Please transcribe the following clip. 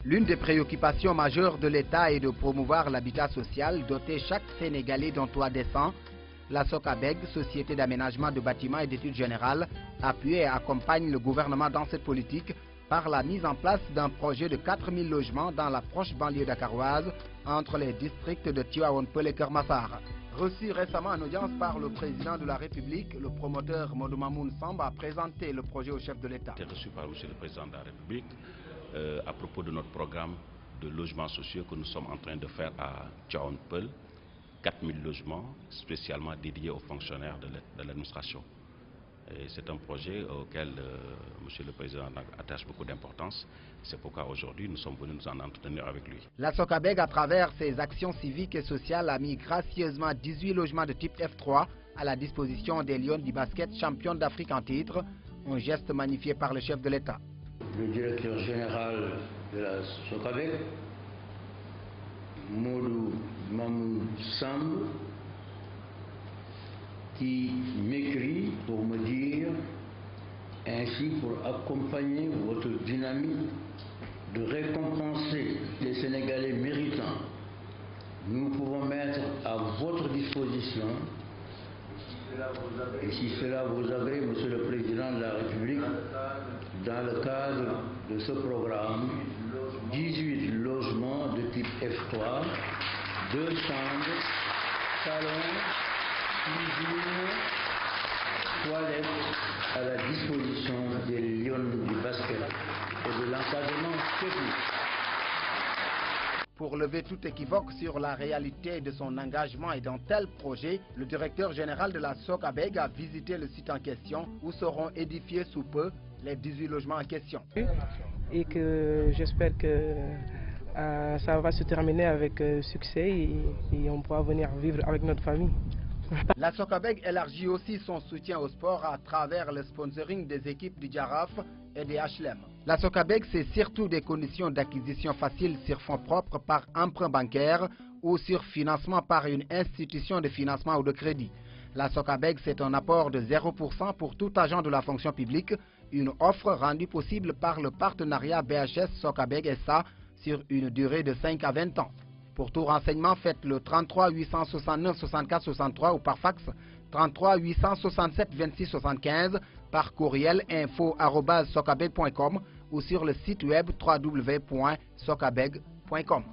L'une des préoccupations majeures de l'État est de promouvoir l'habitat social, doter chaque Sénégalais d'un toit décent. La SOCABEG, Société d'aménagement de bâtiments et d'études générales, appuie et accompagne le gouvernement dans cette politique par la mise en place d'un projet de 4000 logements dans la proche banlieue dakaroise entre les districts de Tivaouane Peulh et Keur Massar. Reçu récemment en audience par le président de la République, le promoteur Modou Mamoun Samb a présenté le projet au chef de l'État. J'ai été reçu par le président de la République à propos de notre programme de logements sociaux que nous sommes en train de faire à Tivaouane Peulh, 4000 logements spécialement dédiés aux fonctionnaires de l'administration. C'est un projet auquel Monsieur le Président attache beaucoup d'importance. C'est pourquoi aujourd'hui nous sommes venus nous en entretenir avec lui. La SOCABEG, à travers ses actions civiques et sociales, a mis gracieusement 18 logements de type F3 à la disposition des Lions du basket championnes d'Afrique en titre, un geste magnifié par le chef de l'État. Le directeur général de la SOCABEG, Modou Mamoun Samb, qui m'écrit pour me dire, ainsi pour accompagner votre dynamique de récompenser les Sénégalais méritants, nous pouvons mettre à votre disposition, et si cela vous agrée, Monsieur le Président de la République, dans le cadre de ce programme, 18 logements de type F3, 2 chambres, salons, cuisine, toilettes à la disposition des Lions du basket et de l'encadrement technique. Pour lever tout équivoque sur la réalité de son engagement et d'un tel projet, le directeur général de la SOCABEG a visité le site en question où seront édifiés sous peu les 18 logements en question. Et que j'espère que ça va se terminer avec succès et on pourra venir vivre avec notre famille. La SOCABEG élargit aussi son soutien au sport à travers le sponsoring des équipes du Jaraaf et des HLM. La SOCABEG, c'est surtout des conditions d'acquisition faciles sur fonds propres par emprunt bancaire ou sur financement par une institution de financement ou de crédit. La SOCABEG, c'est un apport de 0% pour tout agent de la fonction publique, une offre rendue possible par le partenariat BHS-SOCABEG SA sur une durée de 5 à 20 ans. Pour tout renseignement, faites le 33 869 64 63 ou par fax 33 867 26 75, par courriel info@socabeg.com ou sur le site web www.socabeg.com.